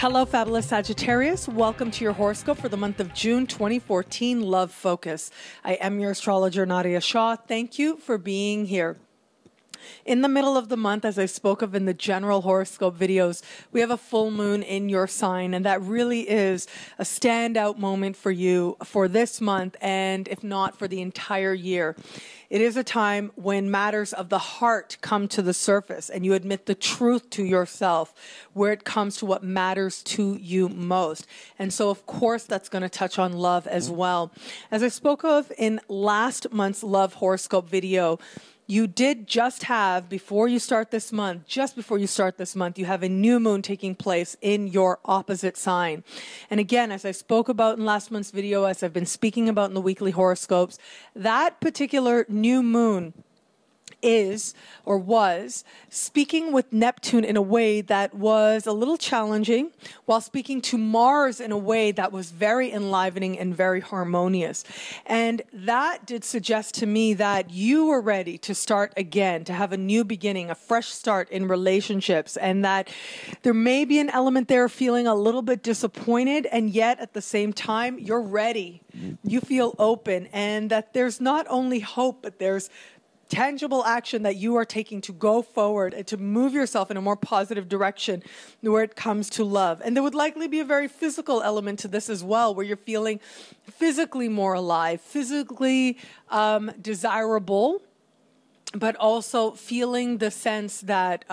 Hello, fabulous Sagittarius. Welcome to your horoscope for the month of June 2014, Love Focus. I am your astrologer, Nadiya Shah. Thank you for being here. In the middle of the month, as I spoke of in the general horoscope videos, we have a full moon in your sign, and that really is a standout moment for you for this month, and if not for the entire year. It is a time when matters of the heart come to the surface and you admit the truth to yourself where it comes to what matters to you most. And so, of course, that's going to touch on love as well. As I spoke of in last month's love horoscope video, you did just have, before you start this month, just before you start this month, you have a new moon taking place in your opposite sign. And again, as I spoke about in last month's video, as I've been speaking about in the weekly horoscopes, that particular new moon is or was speaking with Neptune in a way that was a little challenging, while speaking to Mars in a way that was very enlivening and very harmonious. And that did suggest to me that you were ready to start again, to have a new beginning, a fresh start in relationships, and that there may be an element there feeling a little bit disappointed, and yet at the same time, you're ready. You feel open, and that there's not only hope, but there's tangible action that you are taking to go forward and to move yourself in a more positive direction where it comes to love. And there would likely be a very physical element to this as well, where you're feeling physically more alive, physically desirable, but also feeling the sense that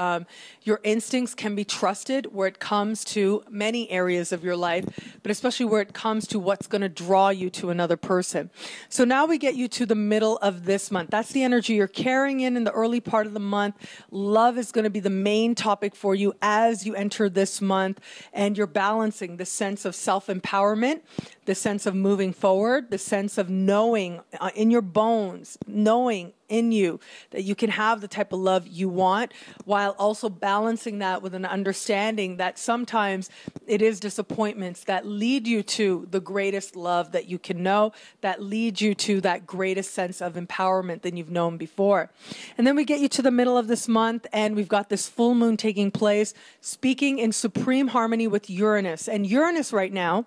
your instincts can be trusted where it comes to many areas of your life, but especially where it comes to what's going to draw you to another person. So now we get you to the middle of this month. That's the energy you're carrying in the early part of the month. Love is going to be the main topic for you as you enter this month, and you're balancing the sense of self-empowerment, the sense of moving forward, the sense of knowing in your bones, knowing in you that you can have the type of love you want, while also balancing that with an understanding that sometimes it is disappointments that lead you to the greatest love that you can know, that lead you to that greatest sense of empowerment than you've known before. And then we get you to the middle of this month, and we've got this full moon taking place, speaking in supreme harmony with Uranus. And Uranus right now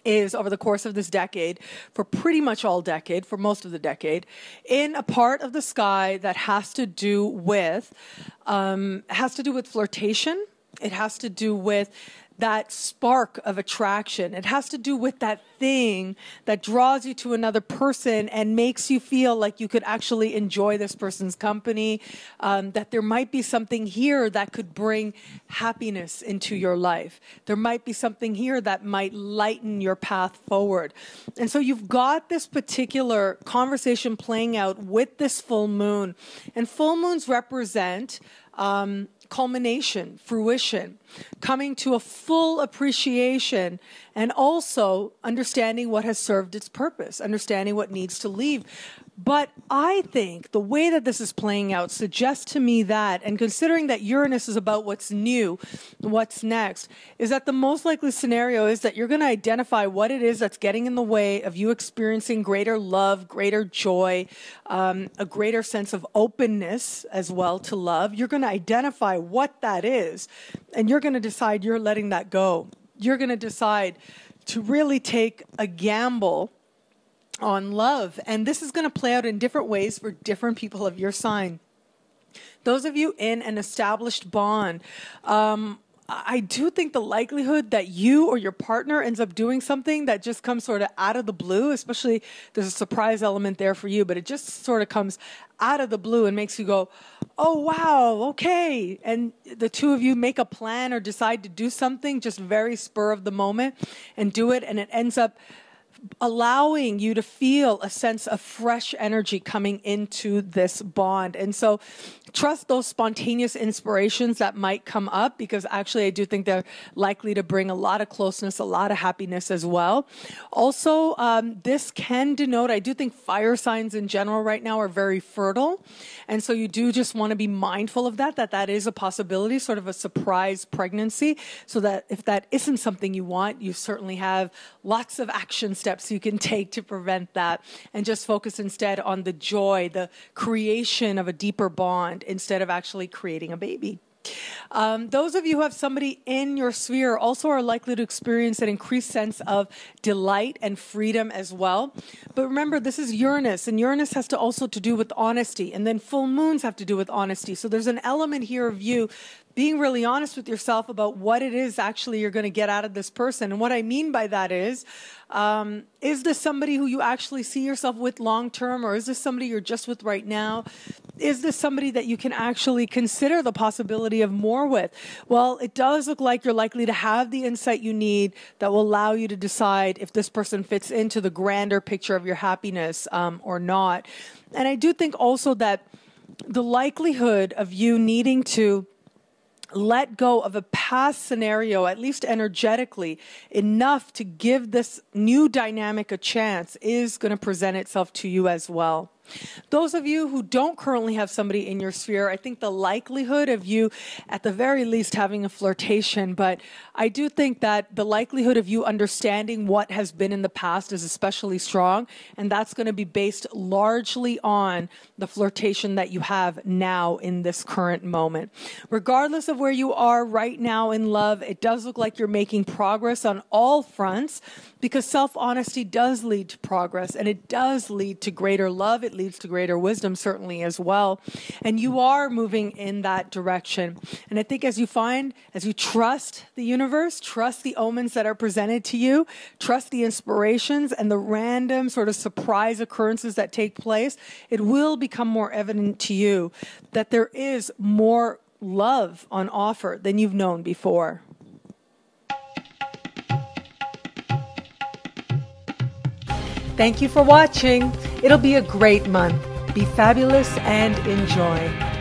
is, over the course of this decade, for pretty much all decade, for most of the decade, in a part of the sky that has to do with flirtation. It has to do with that spark of attraction. It has to do with that thing that draws you to another person and makes you feel like you could actually enjoy this person's company, that there might be something here that could bring happiness into your life. There might be something here that might lighten your path forward. And so you've got this particular conversation playing out with this full moon. And full moons represent culmination, fruition, coming to a full appreciation, and also understanding what has served its purpose, understanding what needs to leave. But I think the way that this is playing out suggests to me that, and considering that Uranus is about what's new, what's next, is that the most likely scenario is that you're going to identify what it is that's getting in the way of you experiencing greater love, greater joy, a greater sense of openness as well to love. You're going to identify what that is, and you're going to decide you're letting that go. You're going to decide to really take a gamble on love. And this is going to play out in different ways for different people of your sign. Those of you in an established bond, I do think the likelihood that you or your partner ends up doing something that just comes sort of out of the blue, especially there's a surprise element there for you, but it just sort of comes out of the blue and makes you go, oh, wow, okay. And the two of you make a plan or decide to do something just very spur of the moment and do it, and it ends up allowing you to feel a sense of fresh energy coming into this bond. And so trust those spontaneous inspirations that might come up, because actually I do think they're likely to bring a lot of closeness, a lot of happiness as well. Also, this can denote, I do think fire signs in general right now are very fertile. And so you do just want to be mindful of that is a possibility, sort of a surprise pregnancy, so that if that isn't something you want, you certainly have lots of action steps you can take to prevent that, and just focus instead on the joy, the creation of a deeper bond instead of actually creating a baby. Those of you who have somebody in your sphere also are likely to experience an increased sense of delight and freedom as well. But remember, this is Uranus, and Uranus has to also to do with honesty, and then full moons have to do with honesty. So there's an element here of you being really honest with yourself about what it is actually you're going to get out of this person. And what I mean by that is this somebody who you actually see yourself with long term, or is this somebody you're just with right now? Is this somebody that you can actually consider the possibility of more with? Well, it does look like you're likely to have the insight you need that will allow you to decide if this person fits into the grander picture of your happiness or not. And I do think also that the likelihood of you needing to let go of a past scenario, at least energetically, enough to give this new dynamic a chance is going to present itself to you as well. Those of you who don't currently have somebody in your sphere, I think the likelihood of you, at the very least, having a flirtation, but I do think that the likelihood of you understanding what has been in the past is especially strong, and that's going to be based largely on the flirtation that you have now in this current moment. Regardless of where you are right now in love, it does look like you're making progress on all fronts, because self-honesty does lead to progress, and it does lead to greater love. It leads to greater wisdom, certainly, as well. And you are moving in that direction. And I think as you trust the universe, trust the omens that are presented to you, trust the inspirations and the random sort of surprise occurrences that take place, it will become more evident to you that there is more love on offer than you've known before. Thank you for watching. It'll be a great month. Be fabulous and enjoy.